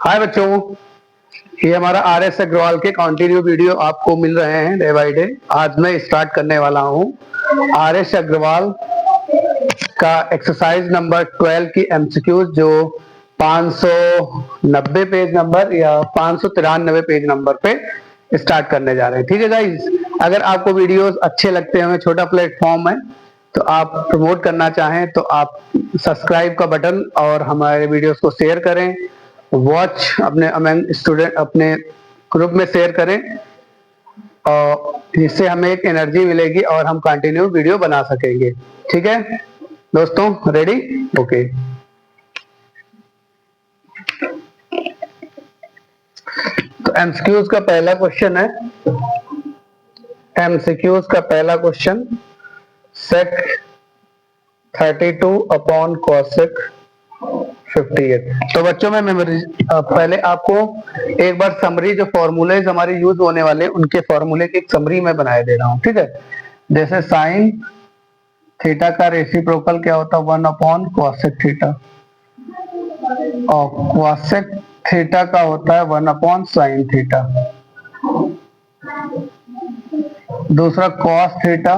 हाय बच्चों, ये हमारा आर एस अग्रवाल के कंटिन्यू वीडियो आपको मिल रहे हैं डे बाय डे। आज मैं स्टार्ट करने वाला हूँ आर एस अग्रवाल का एक्सरसाइज नंबर 12 की एमसीक्यूज जो 590 पेज नंबर या 593 पेज नंबर पे स्टार्ट करने जा रहे हैं। ठीक है गाइस, अगर आपको वीडियोस अच्छे लगते हैं, छोटा प्लेटफॉर्म है, तो आप प्रमोट करना चाहें तो आप सब्सक्राइब का बटन और हमारे वीडियोस को शेयर करें, वॉच अपने स्टूडेंट अपने ग्रुप में शेयर करें और जिससे हमें एक एनर्जी मिलेगी और हम कंटिन्यू वीडियो बना सकेंगे। ठीक है दोस्तों, रेडी? ओके। तो एमसीक्यूज का पहला क्वेश्चन है, एमसीक्यूज का पहला क्वेश्चन, सेक 32 अपॉन कॉसेक 58। तो बच्चों में मेमोरी पहले आपको एक बार समरी जो फॉर्मूलेज हमारे यूज होने वाले उनके फॉर्मूले की एक समरी में बनाए दे रहा हूं। ठीक है, जैसे साइन थीटा का रेसिप्रोकल क्या होता है 1 अपॉन कॉसेक थीटा, और कॉसेक थीटा का होता है 1 अपॉन साइन थीटा। दूसरा cos theta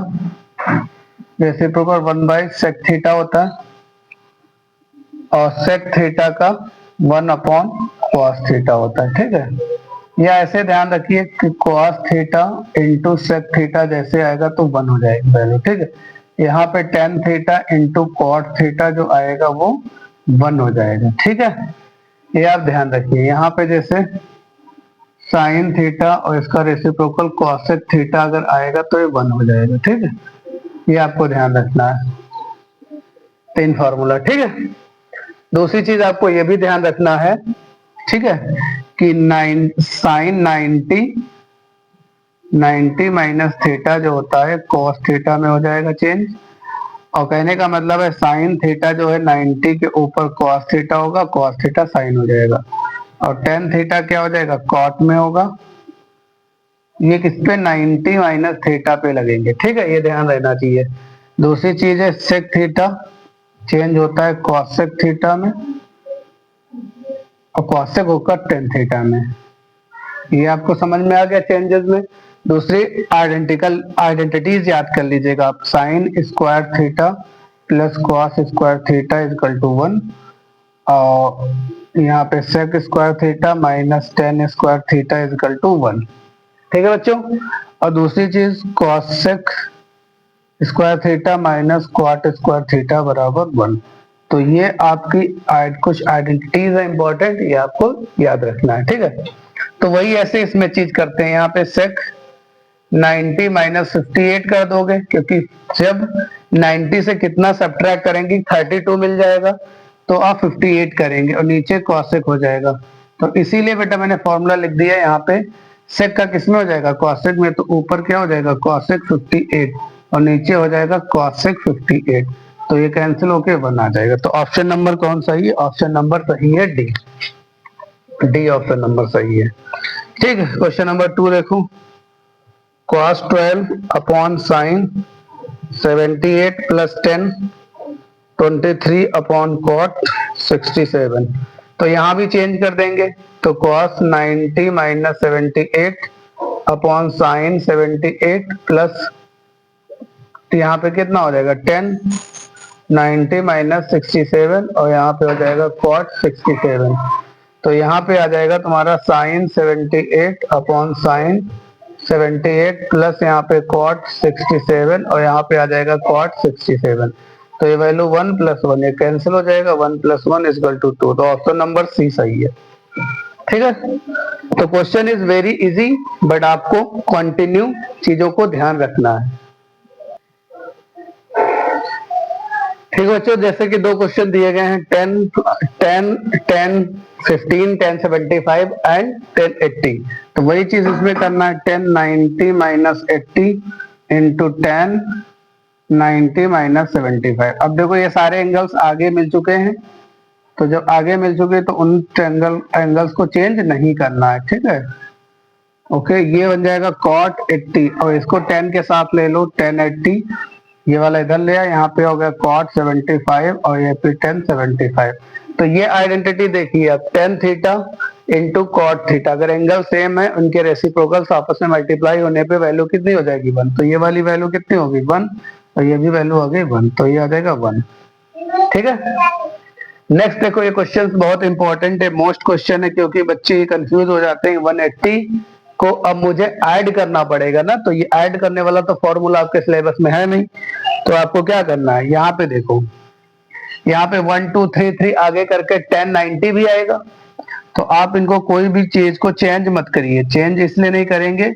reciprocal 1 by sec theta होता है, और सेक थीटा का 1 अपॉन कॉस थीटा होता है। ठीक है, या ऐसे ध्यान रखिए कि cos theta into sec theta जैसे आएगा तो 1 हो जाएगा वैल्यू। ठीक है, यहाँ पे tan theta into cot theta जो आएगा वो 1 हो जाएगा। ठीक है, ये आप ध्यान रखिए। यहाँ पे जैसे साइन थीटा और इसका रेसिप्रोकल कॉसेक थीटा अगर आएगा तो ये 1 हो जाएगा। ठीक है, ये आपको ध्यान रखना है, 3 फॉर्मूला। ठीक है, दूसरी चीज आपको ये भी ध्यान रखना है, ठीक है, कि साइन 90 माइनस थीटा जो होता है कॉस थीटा में हो जाएगा चेंज, और कहने का मतलब है साइन थीटा जो है 90 के ऊपर कॉस थीटा होगा, कॉस थीटा साइन हो जाएगा, और टेन थीटा क्या हो जाएगा कॉट में होगा। ये किस पे 90 माइनस थीटा पे लगेंगे। ठीक है, ये ध्यान रहना चाहिए। दूसरी चीज है सेक थीटा चेंज होता है कॉसेक थीटा में, और कॉसेक होकर टेन थीटा में। ये आपको समझ में आ गया चेंजेस में। दूसरी आइडेंटिटीज याद कर लीजिएगा आप, sine square theta plus cos square theta equal to 1, और यहाँ पे sec square theta minus tan square theta equal to 1। ठीक है बच्चों, और दूसरी चीज cosec square theta minus cot square theta बराबर 1। तो ये आपकी कुछ आइडेंटिटीज है इंपॉर्टेंट, ये आपको याद रखना है। ठीक है, तो वही ऐसे इसमें चीज करते हैं। यहाँ पे सेक 90 माइनस 58 कर दोगे, क्योंकि जब 90 से कितना सब्ट्रैक्ट करेंगे 32 मिल जाएगा, तो आप 58 करेंगे और नीचे कॉसेक हो जाएगा। तो इसीलिए बेटा मैंने फॉर्मूला लिख दिया यहाँ पे, सेक का किसमें हो जाएगा कॉसेक में, तो ऊपर क्या हो जाएगा कॉसेक 58 और नीचे हो जाएगा कॉसेक 58, तो ये कैंसिल होके 1 आ जाएगा। तो ऑप्शन नंबर कौन सही है? ऑप्शन नंबर सही है डी, डी ऑप्शन नंबर सही है। ठीक है, क्वेश्चन नंबर 2 देखो, cos 12 upon sine 78 plus 10 23 upon cot 67। तो यहाँ भी चेंज कर देंगे, तो cos 90 minus 78 upon sine 78 plus यहाँ पे कितना हो जाएगा 10, 90 माइनस 67 और यहाँ पे हो जाएगा कॉट 67। तो यहाँ पे आ जाएगा तुम्हारा साइन 78 अपॉन साइन 78 प्लस यहाँ पे कॉट 67 और यहाँ पे आ जाएगा कॉट 67। तो ये वैल्यू 1 प्लस 1 ये कैंसिल हो जाएगा, 1 प्लस 1 इक्वल टू 2। तो ऑप्शन नंबर सी सही है। ठीक है, तो question is very easy, but आपको कंटिन्यू चीजों को ध्यान रखना है। ठीक है बच्चों, जैसे कि 2 क्वेश्चन दिए गए हैं 10 15 1075 एंड 1080। तो वही चीज इसमें करना है, 1090 माइनस 80 इंटू 10 90 माइनस 75। अब देखो ये सारे एंगल्स आगे मिल चुके हैं, तो जब आगे मिल चुके तो उन एंगल्स को चेंज नहीं करना है। ठीक है, ओके, ये बन जाएगा cot 80 और इसको 10 के साथ ले लो 1080, ये वाला इधर ले आया, यहाँ पे हो गया cot 75 और ये पे 1075। तो ये आइडेंटिटी देखिए आप, tan theta into cot theta, अगर एंगल सेम है उनके रेसिप्रोकल्स आपस में मल्टीप्लाई होने पे वैल्यू कितनी हो जाएगी 1, तो ये वाली वैल्यू कितनी होगी 1 और ये भी वैल्यू आ गई 1, तो ये आ जाएगा 1। ठीक है, नेक्स्ट देखो, ये क्वेश्चन बहुत इंपॉर्टेंट है, मोस्ट क्वेश्चन है, क्योंकि बच्चे कंफ्यूज हो जाते हैं। 180 को अब मुझे ऐड करना पड़ेगा ना, तो ये ऐड करने वाला तो फॉर्मूला आपके सिलेबस में है नहीं, तो आपको क्या करना है, यहाँ पे देखो, यहाँ पे 1 2 3 3 आगे करके 10 90 भी आएगा। तो आप इनको कोई भी चीज को चेंज मत करिए, चेंज इसलिए नहीं करेंगे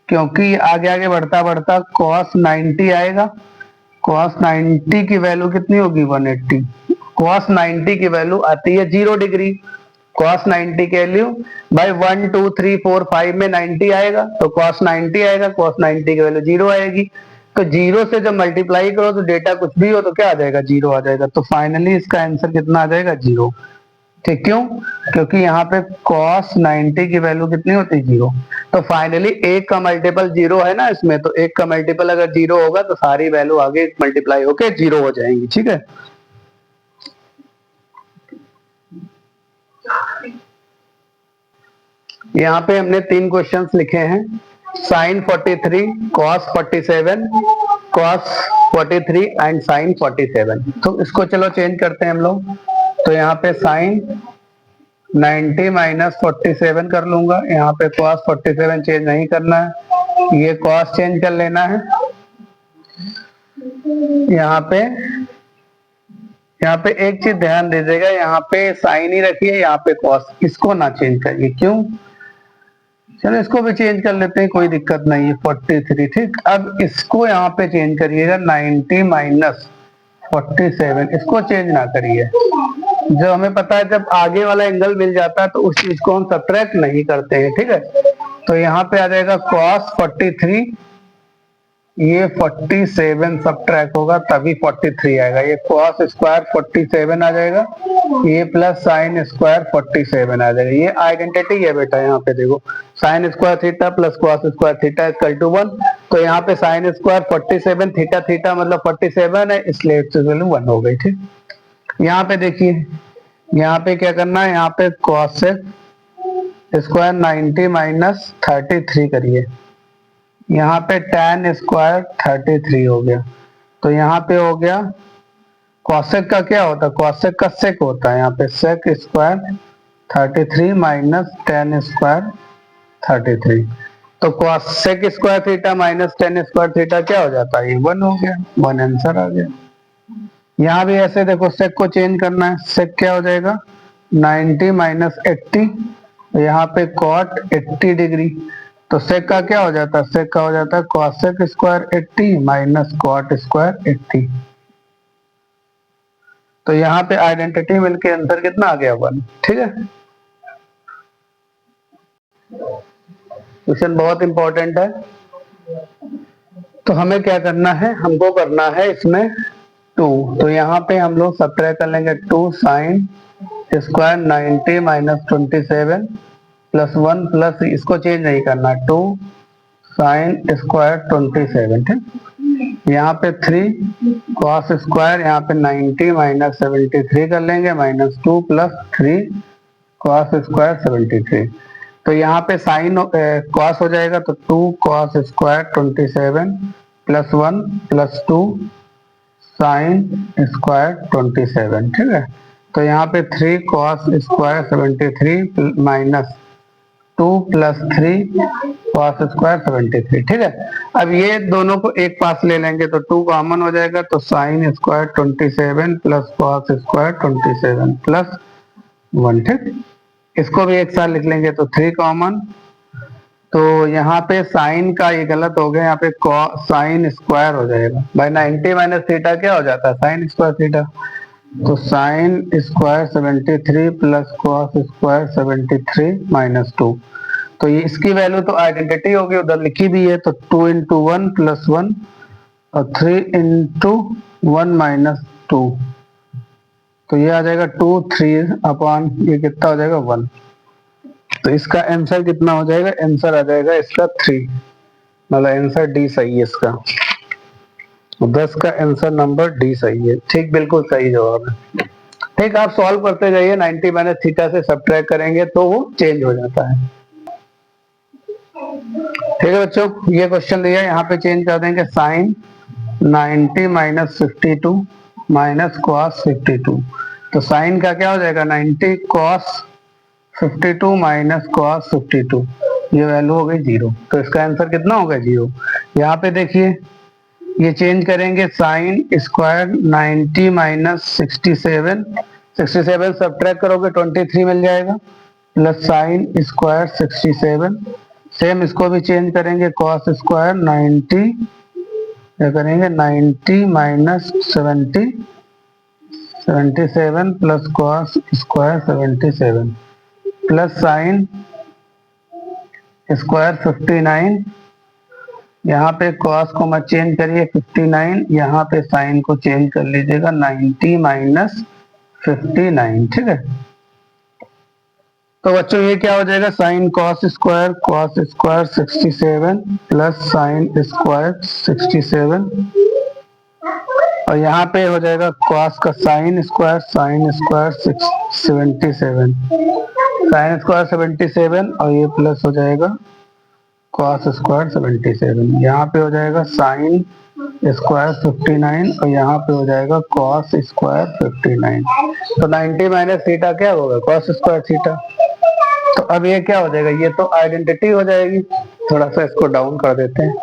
क्योंकि आगे आगे बढ़ता बढ़ता cos 90 आएगा। cos 90 की वैल्यू कितनी होगी 180, cos 90 की वैल्यू आती है 0 डिग्री। cos 90 की वैल्यू भाई 1 2 3 4 5 में 90 आएगा, तो cos 90 आएगा, cos 90 की वैल्यू 0 आएगी। तो 0 से जब मल्टीप्लाई करो तो डेटा कुछ भी हो तो क्या आ जाएगा, 0 आ जाएगा। तो फाइनली इसका आंसर कितना आ जाएगा, 0। ठीक, क्यों, क्योंकि यहाँ पे cos 90 की वैल्यू कितनी होती है 0। तो फाइनली एक का मल्टीपल 0 है ना इसमें, तो एक का मल्टीपल अगर 0 होगा तो सारी वैल्यू आगे मल्टीप्लाई होके 0 हो जाएंगी। ठीक है, यहाँ पे हमने 3 क्वेश्चंस लिखे हैं, sin 43, cos 47, cos 43 and sin 47। तो इसको चलो चेंज करते हैं हम लोग। तो यहाँ पे sin 90 माइनस 47 कर लूंगा, यहाँ पे cos 47 चेंज नहीं करना है, ये cos चेंज कर लेना है। यहाँ पे एक चीज ध्यान दीजिएगा, यहाँ पे sin ही रखिए, यहाँ पे cos, इसको ना चेंज करिए। क्यों, चलो इसको भी चेंज कर लेते हैं, कोई दिक्कत नहीं है, 43। ठीक, अब इसको यहाँ पे चेंज करिएगा, 90 माइनस 47, इसको चेंज ना करिए। जो हमें पता है जब आगे वाला एंगल मिल जाता है तो उस चीज को हम सब्ट्रैक्ट नहीं करते हैं। ठीक है, तो यहाँ पे आ जाएगा cos 43, ये 47 सब्ट्रैक्ट होगा तभी 43 आएगा, ये cos स्क्वायर 47 आ जाएगा, ये प्लस sin स्क्वायर 47 आ जाएगा। ये आइडेंटिटी है बेटा, यहाँ पे देखो, sin square theta plus cos square theta equal to 1, तो यहाँ पे sin स्क्वायर 47 थीटा थीटा मतलब 47 है, इसलिए इसकी वैल्यू 1 हो गई। ठीक, यहाँ पे देखिए, यहाँ पे क्या करना है, यहाँ पे cos स्क्वायर 90 माइनस 33 करिए, यहाँ पे tan स्क्वायर 33 हो गया, तो यहाँ पे हो गया cosec का क्या होता है, cosec का sec होता है, यहाँ पे sec square 33 minus tan square 33, तो cosec square theta minus tan square theta क्या हो जाता है, ये 1 हो गया, 1 आंसर आ गया। यहाँ भी ऐसे देखो, sec को चेंज करना है, sec क्या हो जाएगा 90 माइनस 80, तो यहाँ पे cot 80 डिग्री, तो sec का क्या हो जाता है, sec का हो जाता है cosec square 80 minus cot square 80। तो यहाँ पे आइडेंटिटी मिलके आंसर कितना आ गया 1। ठीक है, क्वेश्चन बहुत इंपॉर्टेंट है। तो हमें क्या करना है, हमको करना है इसमें 2, तो यहाँ पे हम लोग सब्ट्रैक्ट कर लेंगे 2 sin square 90 minus 27 plus 1 plus, इसको चेंज नहीं करना, 2 sin स्क्वायर 27। ठीक, यहाँ पे 3 cos स्क्वायर, यहाँ पे 90 माइनस 73 कर लेंगे, माइनस 2 प्लस 3 cos स्क्वायर 73, तो यहाँ पे साइन cos हो जाएगा, तो 2 cos square 27 plus 1 plus 2 sine square 27। ठीक है, तो यहाँ पे 3 cos square 73 minus 2 plus 3 cos square 73। ठीक है, अब ये दोनों को एक पास ले लेंगे तो 2 कॉमन हो जाएगा, तो sine square 27 plus cos square 27 plus 1। ठीक, इसको भी एक साथ लिख लेंगे तो 3 कॉमन, तो यहाँ पे साइन का ये गलत हो गया, यहाँ पे साइन स्क्वायर हो जाएगा भाई, 90 माइनस थीटा क्या हो जाता है साइन स्क्वायर थीटा, तो sine square 73 plus cos square 73 minus 2, तो ये इसकी वैल्यू तो आइडेंटिटी होगी, उधर लिखी भी है, तो 2 इंटू 1 प्लस 1 और 3 इंटू 1 माइनस 2, तो ये आ जाएगा 2 3 अपॉन ये कितना हो जाएगा 1, तो इसका आंसर कितना हो जाएगा, आंसर आ जाएगा इसका 3, मतलब आंसर डी सही है इसका, 10 का आंसर नंबर डी सही है। ठीक, बिल्कुल सही जवाब है। ठीक, आप सॉल्व करते जाइए, 90 माइनस थीटा से सब्ट्रैक्ट करेंगे तो वो चेंज हो जाता है। ठीक है बच्चों, ये क्वेश्चन दिया है, यहाँ पे चेंज कर देंगे साइन 90 माइनस 52 माइनस कॉस 52। तो साइन का क्या हो जाएगा 90 कॉस 52 माइनस कॉस 52, ये वैल्यू हो गई 0। तो इसका आंसर कितना होगा 0। यहाँ पे देखिए ये चेंज करेंगे साइन स्क्वायर 90 माइनस 67, 67 सब्ट्रैक्ट करोगे 23 मिल जाएगा, प्लस साइन स्क्वायर 67, सेम इसको भी चेंज करेंगे कॉस स्क्वायर 90, क्या करेंगे 90 minus 77 plus cos square 77 plus sine square 59, यहाँ पे कॉस को मत चेंज करिए 59, यहाँ पे साइन को चेंज कर लीजिएगा 90 माइनस 59। ठीक है, तो बच्चों ये क्या हो जाएगा sine cos square 67 plus sine square 67, और यहाँ पे हो जाएगा कॉस का साइन स्क्वायर 77, साइन स्क्वायर 77 और ये प्लस हो जाएगा कॉस स्क्वायर 77, यहाँ पे हो जाएगा साइन स्क्वायर 59 और यहाँ पे हो जाएगा कॉस स्क्वायर 59। तो 90 माइनस थीटा क्या होगा कॉस स्क्वायर थीटा। तो अब ये क्या हो जाएगा, ये तो आइडेंटिटी हो जाएगी। थोड़ा सा इसको डाउन कर देते हैं।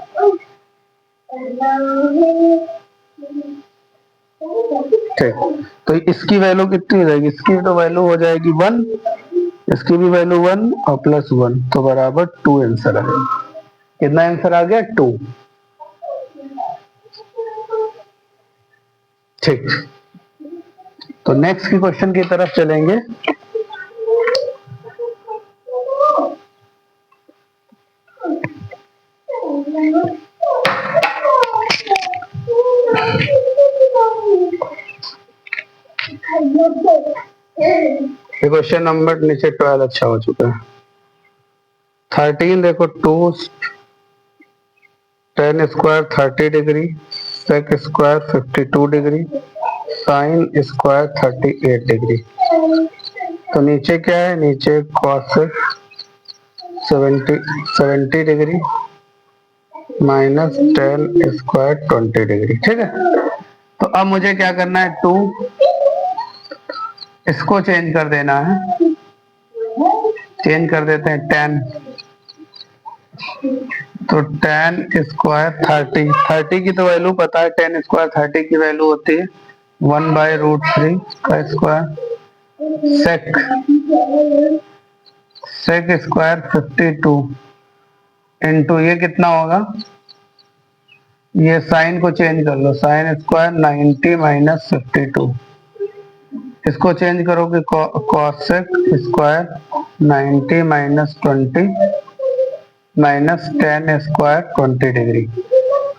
ठीक, तो इसकी वैल्यू कितनी हो जाएगी, इसकी तो वैल्यू हो जाएगी 1, इसकी भी वैल्यू 1 और प्लस 1, तो बराबर 2 आंसर आएगा। कितना आंसर आ गया 2। ठीक, तो नेक्स्ट की क्वेश्चन की तरफ चलेंगे। क्वेश्चन नंबर नीचे 12 अच्छा हो चुका है। 13 देखो 2 tan square 30 degree, sec square 52 degree, sine square 38 degree. तो नीचे क्या है, नीचे cosec 70 degree minus tan square 20 degree. ठीक है, तो अब मुझे क्या करना है 2, इसको चेंज कर देना है, चेंज कर देते हैं tan। तो tan स्क्वायर 30 की तो वैल्यू पता है, tan स्क्वायर 30 की वैल्यू होती है 1/√3 का स्क्वायर, sec स्क्वायर 52 इंटू ये कितना होगा, ये साइन को चेंज कर लो, साइन स्क्वायर 90 माइनस 52, इसको चेंज करोगे cosec square 90 minus 20 minus tan square 20 degree.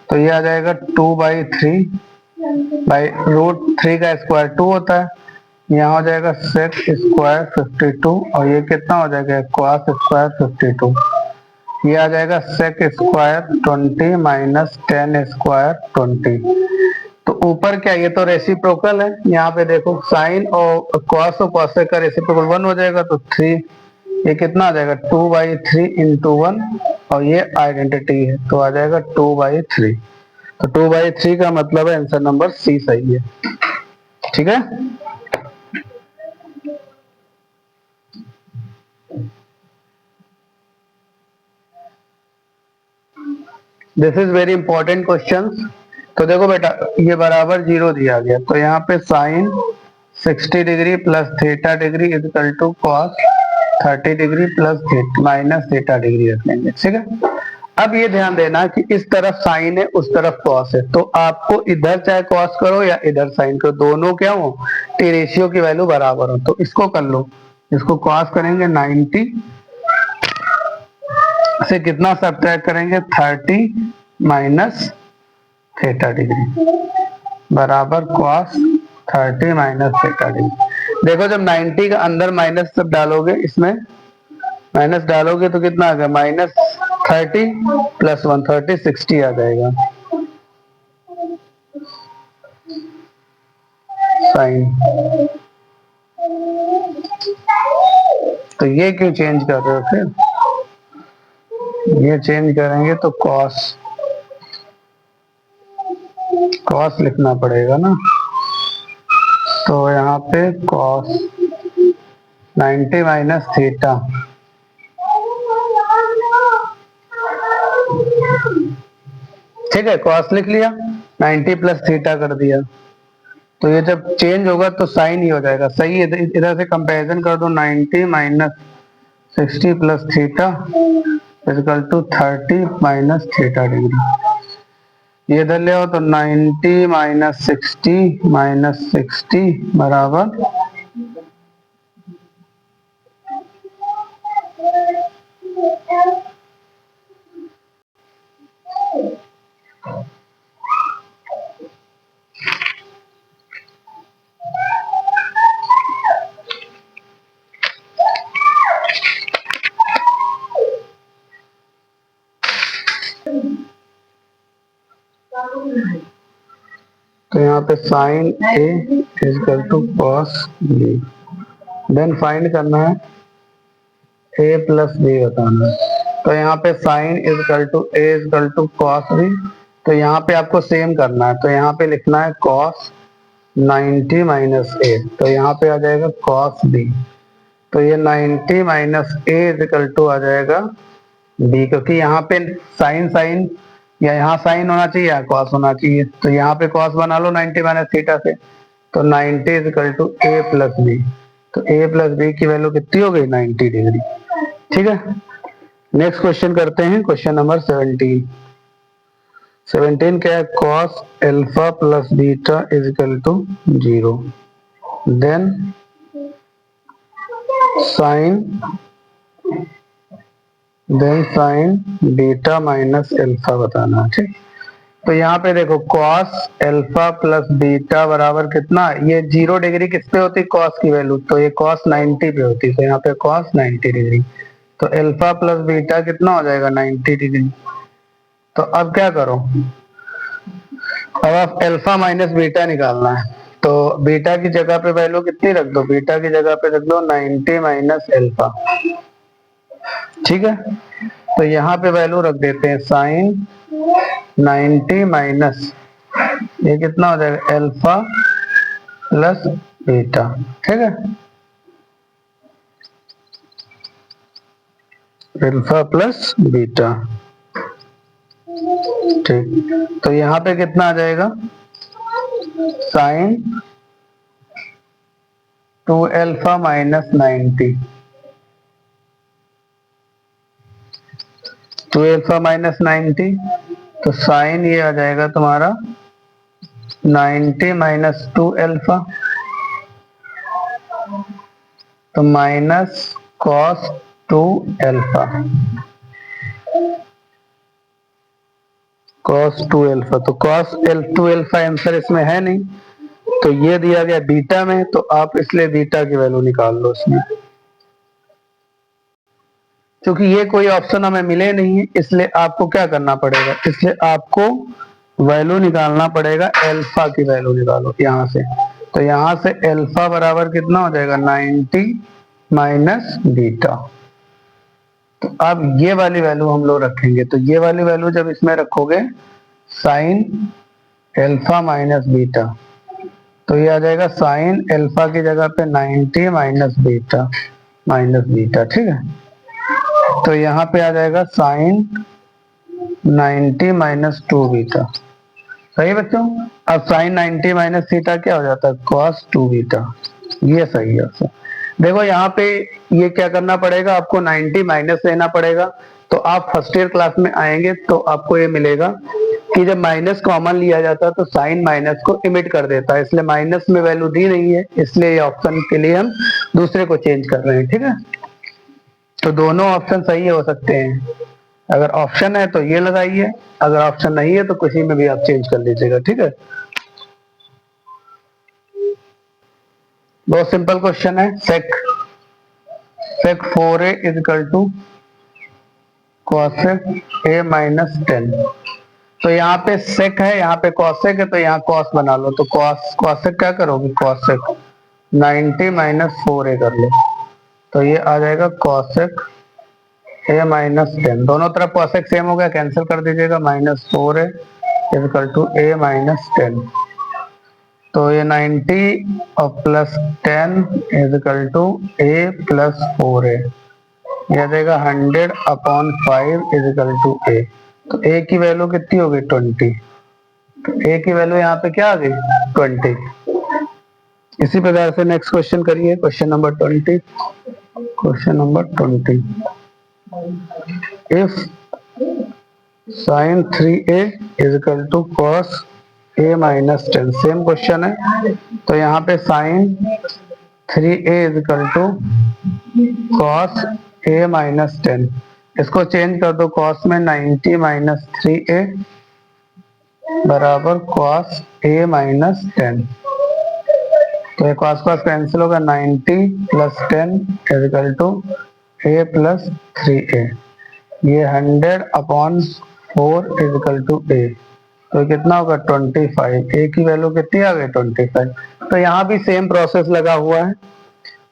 तो ये आ जाएगा 2/3 का स्क्वायर 2 होता है, यहाँ हो जाएगा sec स्क्वायर 52 और ये कितना हो जाएगा cos स्क्वायर 52, ये आ जाएगा sec square 20 minus tan square 20। तो ऊपर क्या, ये तो रेसिप्रोकल है, यहाँ पे देखो साइन और कॉस और कॉसेक का रेसिप्रोकल 1 हो जाएगा, तो 3, ये कितना आ जाएगा 2/3 इंटू 1 और ये आइडेंटिटी है, तो आ जाएगा 2/3। तो 2/3 का मतलब है आंसर नंबर सी सही है। ठीक है, this is very important question. तो देखो बेटा ये बराबर 0 दिया गया, तो यहाँ पे sine 60 degree plus theta degree is equal to cos 30 degree plus minus theta degree रख लेंगे। ठीक है, अब ये ध्यान देना कि इस तरफ साइन है उस तरफ कॉस है, तो आपको इधर चाहे कॉस करो या इधर साइन करो, दोनों क्या हो टी रेशियो की वैल्यू बराबर हो। तो इसको कर लो, इसको कॉस करेंगे 90 से कितना सब्ट्रैक्ट करेंगे 30 माइनस थीटा डिग्री बराबर कॉस 30 माइनस थीटा डिग्री। देखो जब 90 का अंदर माइनस सब डालोगे, इसमें माइनस डालोगे तो कितना आ गया माइनस 30 प्लस 130 60 आ जाएगा साइन। तो ये क्यों चेंज कर रहे हो फिर? ये चेंज करेंगे तो कॉस लिखना पड़ेगा ना। तो यहाँ पे कॉस 90 माइनस थीटा, ठीक है, कॉस लिख लिया, 90 प्लस थीटा कर दिया। तो ये जब चेंज होगा तो साइन ही हो जाएगा, सही है। इधर से कंपैरिजन कर दो, 90 minus 60 plus theta equal to 30 minus theta degree. ये इधर ले आओ तो 90 माइनस 60 बराबर तो यहाँ पे sine A equal to cos B, then find करना है ए प्लस बी बताना है। तो यहाँ पे sine equal to A equal to cos B, तो यहाँ पे आपको सेम करना है। तो यहाँ पे लिखना है कॉस 90 माइनस ए, तो यहाँ पे आ जाएगा कॉस बी। तो ये 90 माइनस ए इक्वल टू आ जाएगा बी, क्योंकि यहाँ पे साइन साइन या यहाँ साइन होना चाहिए या कॉस होना चाहिए। तो यहाँ पे कॉस बना लो 90 माइनस थीटा से, तो 90 equal to A plus B. तो ए प्लस बी की वैल्यू कितनी हो गई? 90 डिग्री। ठीक है, नेक्स्ट क्वेश्चन करते हैं, क्वेश्चन नंबर 17। 17 क्या है? Cos alpha plus beta is equal to 0, then sine beta minus alpha बताना है। ठीक, तो यहाँ पे देखो कॉस एल्फा प्लस बीटा बराबर कितना, ये 0 डिग्री किस पे होती है? कॉस की वैल्यू, तो ये कॉस 90 पे होती है, तो यहाँ पे कॉस 90 डिग्री। तो एल्फा प्लस बीटा कितना हो जाएगा? 90 डिग्री। तो अब क्या करो, अब आप एल्फा माइनस बीटा निकालना है। तो बीटा की जगह पे वैल्यू कितनी रख दो? बीटा की जगह पे रख दो 90 माइनस एल्फा। ठीक है, तो यहाँ पे वैल्यू रख देते हैं साइन 90 माइनस, ये कितना हो जाएगा? Alpha plus beta. ठीक है, एल्फा प्लस बीटा। ठीक, तो यहाँ पे कितना आ जाएगा? Sine 2 alpha minus 90, 2 alpha minus 90, तो साइन ये आ जाएगा तुम्हारा 90 माइनस 2 एल्फा, तो minus cos 2 alpha, cos 2 alpha. तो कॉस 2 एल्फा आंसर इसमें है नहीं, तो ये दिया गया बीटा में, तो आप इसलिए बीटा की वैल्यू निकाल लो इसमें। क्योंकि ये कोई ऑप्शन हमें मिले नहीं है, इसलिए आपको क्या करना पड़ेगा? इसलिए आपको वैल्यू निकालना पड़ेगा, एल्फा की वैल्यू निकालो यहाँ से। तो यहाँ से एल्फा बराबर कितना हो जाएगा? 90 माइनस बीटा। तो अब ये वाली वैल्यू हम लोग रखेंगे, तो ये वाली वैल्यू जब इसमें रखोगे साइन एल्फा माइनस बीटा, तो ये आ जाएगा साइन एल्फा की जगह पे 90 माइनस बीटा। ठीक है, तो यहाँ पे आ जाएगा साइन 90 माइनस 2 बीटा। सही बच्चों, अब साइन 90 माइनस थीटा क्या हो जाता है? Cos 2 beta. ये सही है आंसर। देखो यहाँ पे ये क्या करना पड़ेगा, आपको 90 माइनस लेना पड़ेगा। तो आप फर्स्ट ईयर क्लास में आएंगे तो आपको ये मिलेगा कि जब माइनस कॉमन लिया जाता है तो साइन माइनस को इमिट कर देता है, इसलिए माइनस में वैल्यू दी नहीं है, इसलिए ये ऑप्शन के लिए हम दूसरे को चेंज कर रहे हैं। ठीक है, तो दोनों ऑप्शन सही हो सकते हैं। अगर ऑप्शन है तो ये लगाइए, अगर ऑप्शन नहीं है तो किसी में भी आप चेंज कर लीजिएगा। ठीक है, बहुत सिंपल क्वेश्चन है। Sec 4a is equal to cosec a minus 10। तो यहाँ पे सेक है, यहाँ पे कॉसेक है, तो यहाँ कॉस बना लो। तो कॉसेक क्या करोगे? कॉसेक 90 माइनस 4a कर लो, तो ये आ जाएगा cosec a माइनस 10। दोनों तरफ cosec सेम हो गया, कैंसिल कर दीजिएगा। -4a equal to a minus 10। तो ये 90 और plus 10 equal to a plus 4a। यह आ जाएगा 100/5 इक्वल टू a। तो a की वैल्यू कितनी हो गई? 20। तो a की वैल्यू यहाँ पे क्या आ गई? 20। इसी प्रकार से नेक्स्ट क्वेश्चन करिए, question number 20। Question number 20, if sin 3a is equal to cos a minus 10। Same question है, तो यहाँ पे sin 3a is equal to cos a minus 10। इसको चेंज कर दो, cos में 90 माइनस 3a बराबर cos a माइनस 10। तो ये cos cos कैंसिल होगा, 90 plus 10 is equal to a plus 3a। ये 100/4 इज इक्वल टू a। तो कितना होगा? 25। a की वैल्यू कितनी आ गई? 25। तो यहाँ भी सेम प्रोसेस लगा हुआ है,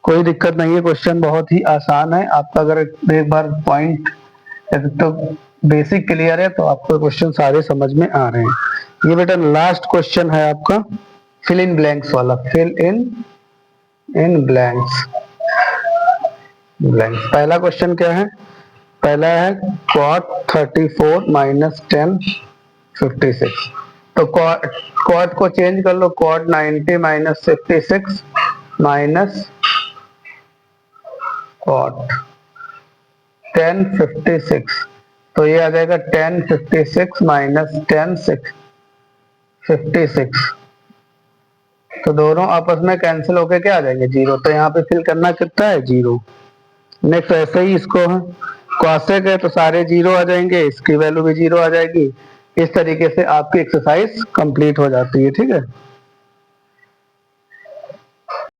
कोई दिक्कत नहीं है। क्वेश्चन बहुत ही आसान है। आपका अगर एक बार पॉइंट तो बेसिक क्लियर है तो आपको क्वेश्चन सारे समझ में आ रहे हैं। ये बेटा लास्ट क्वेश्चन है आपका फिल इन ब्लैंक्स वाला, फिल इन ब्लैंक्स। पहला क्वेश्चन क्या है? पहला है cot 34 माइनस 10 56। तो cot को चेंज कर लो, cot 90 माइनस 56 माइनस cot 10 56। तो ये आ जाएगा 10 56 माइनस 10 56। तो दोनों आपस में कैंसिल होके क्या आ जाएंगे? 0। तो यहाँ पे फिल करना कितना है? 0। नेक्स्ट ऐसे ही इसको है, cosec है तो सारे 0 आ जाएंगे, इसकी वैल्यू भी 0 आ जाएगी। इस तरीके से आपकी एक्सरसाइज कंप्लीट हो जाती है। ठीक है।